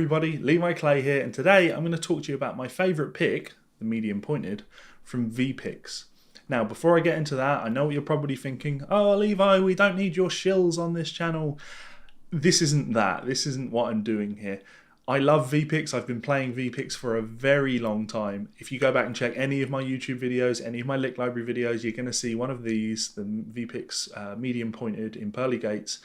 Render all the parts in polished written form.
everybody, Levi Clay here, and today I'm going to talk to you about my favourite pick, the medium pointed, from V-Picks. Now, before I get into that, I know what you're probably thinking, oh Levi, we don't need your shills on this channel. This isn't that, this isn't what I'm doing here. I love V-Picks, I've been playing V-Picks for a very long time. If you go back and check any of my YouTube videos, any of my lick library videos, you're going to see one of these, the V-Picks medium pointed in pearly gates.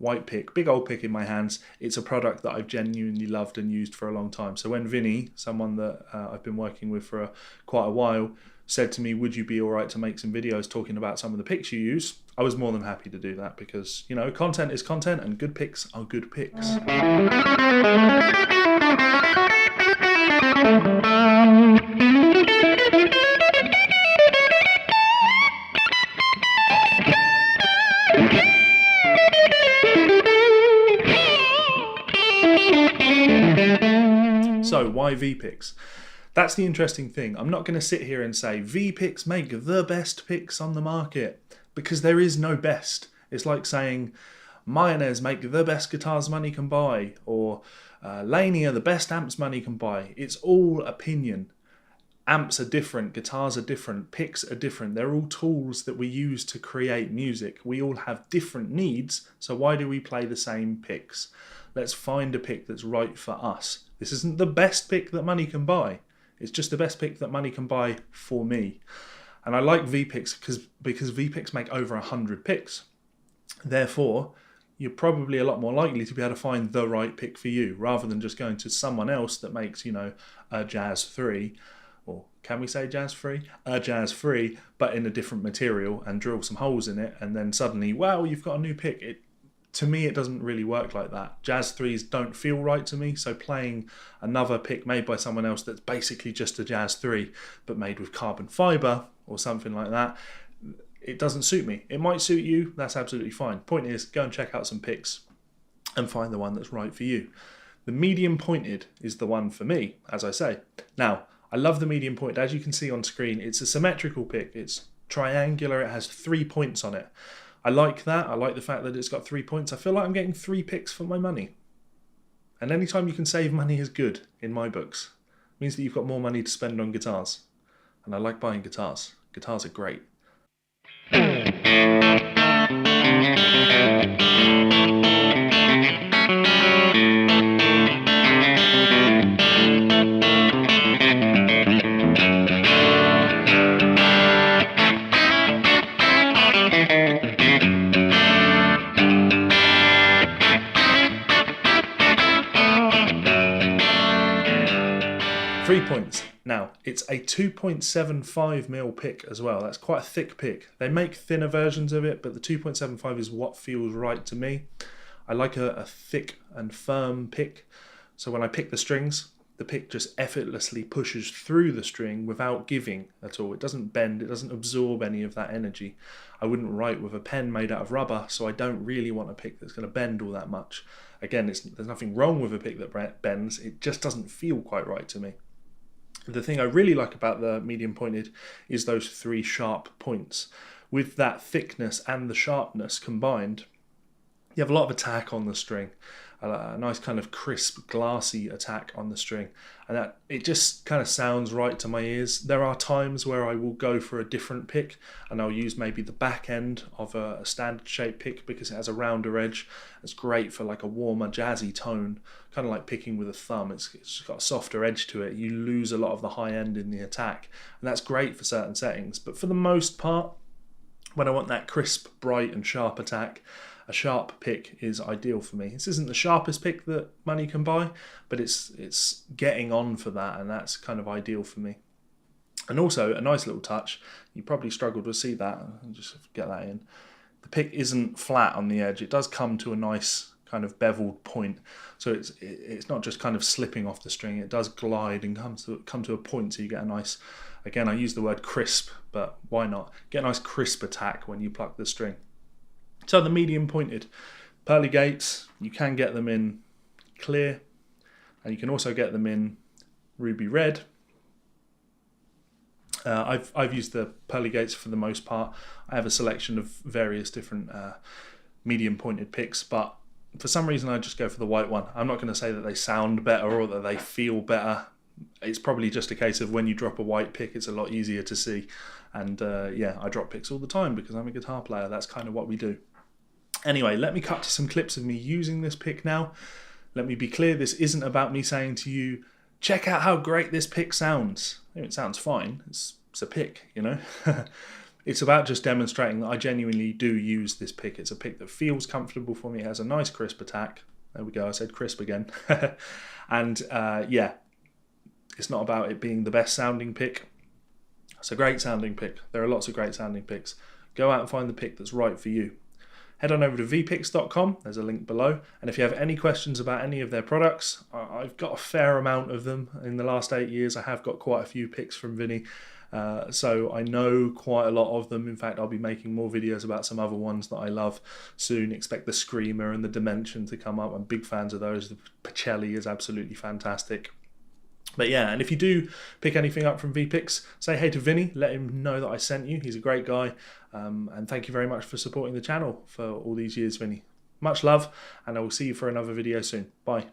White pick, big old pick in my hands. It's a product that I've genuinely loved and used for a long time. So when Vinny, someone that I've been working with for quite a while, said to me, would you be all right to make some videos talking about some of the picks you use? I was more than happy to do that because, you know, content is content and good picks are good picks. So why V-Picks? That's the interesting thing. I'm not going to sit here and say V-Picks make the best picks on the market because there is no best. It's like saying Mayonnaise make the best guitars money can buy or Laney are the best amps money can buy. It's all opinion. Amps are different, guitars are different, picks are different. They're all tools that we use to create music. We all have different needs, so why do we play the same picks? Let's find a pick that's right for us. This isn't the best pick that money can buy. It's just the best pick that money can buy for me. And I like V-Picks because V-Picks make over 100 picks. Therefore, you're probably a lot more likely to be able to find the right pick for you rather than just going to someone else that makes, you know, a Jazz 3, or can we say Jazz 3? A Jazz 3, but in a different material and drill some holes in it and then suddenly, wow, you've got a new pick. To me, it doesn't really work like that. Jazz 3s don't feel right to me, so playing another pick made by someone else that's basically just a Jazz 3, but made with carbon fibre or something like that, it doesn't suit me. It might suit you, that's absolutely fine. Point is, go and check out some picks and find the one that's right for you. The medium pointed is the one for me, as I say. Now, I love the medium pointed. As you can see on screen, it's a symmetrical pick. It's triangular, it has 3 points on it. I like that. I like the fact that it's got 3 points. I feel like I'm getting 3 picks for my money. And anytime you can save money is good in my books. It means that you've got more money to spend on guitars. And I like buying guitars. Guitars are great. 3 points. Now, it's a 2.75mm pick as well. That's quite a thick pick. They make thinner versions of it, but the 2.75 is what feels right to me. I like a thick and firm pick. So when I pick the strings, the pick just effortlessly pushes through the string without giving at all. It doesn't bend, it doesn't absorb any of that energy. I wouldn't write with a pen made out of rubber, so I don't really want a pick that's going to bend all that much. Again, there's nothing wrong with a pick that bends, it just doesn't feel quite right to me. The thing I really like about the medium pointed is those 3 sharp points. With that thickness and the sharpness combined, you have a lot of attack on the string. A nice kind of crisp, glassy attack on the string, and that it just kind of sounds right to my ears. There are times where I will go for a different pick and I'll use maybe the back end of a standard shape pick because it has a rounder edge. It's great for like a warmer, jazzy tone, kind of like picking with a thumb. It's got a softer edge to it. You lose a lot of the high end in the attack, and that's great for certain settings. But for the most part, when I want that crisp, bright and sharp attack, a sharp pick is ideal for me. This isn't the sharpest pick that money can buy, but it's getting on for that, and that's kind of ideal for me. And also, a nice little touch, you probably struggled to see that, I'll just get that in. The pick isn't flat on the edge, it does come to a nice kind of beveled point. So it's not just kind of slipping off the string, it does glide and come to a point, so you get a nice, again I use the word crisp, but why not? Get a nice crisp attack when you pluck the string. So the medium pointed pearly gates, you can get them in clear, and you can also get them in ruby red. I've used the pearly gates for the most part. I have a selection of various different medium pointed picks, but for some reason I just go for the white one. I'm not going to say that they sound better or that they feel better. It's probably just a case of when you drop a white pick, it's a lot easier to see. And yeah, I drop picks all the time because I'm a guitar player. That's kind of what we do. Anyway, let me cut to some clips of me using this pick now. Let me be clear, this isn't about me saying to you, check out how great this pick sounds. It sounds fine. It's a pick, you know. It's about just demonstrating that I genuinely do use this pick. It's a pick that feels comfortable for me. It has a nice crisp attack. There we go, I said crisp again. And yeah, it's not about it being the best sounding pick. It's a great sounding pick. There are lots of great sounding picks. Go out and find the pick that's right for you. Head on over to vpicks.com, there's a link below, and if you have any questions about any of their products, I've got a fair amount of them. In the last 8 years I have got quite a few picks from Vinny, so I know quite a lot of them. In fact, I'll be making more videos about some other ones that I love soon. Expect the Screamer and the Dimension to come up. I'm big fans of those. The Pacelli is absolutely fantastic. But yeah, and if you do pick anything up from VPix, say hey to Vinny, let him know that I sent you. He's a great guy. And thank you very much for supporting the channel for all these years, Vinny. Much love, and I will see you for another video soon. Bye.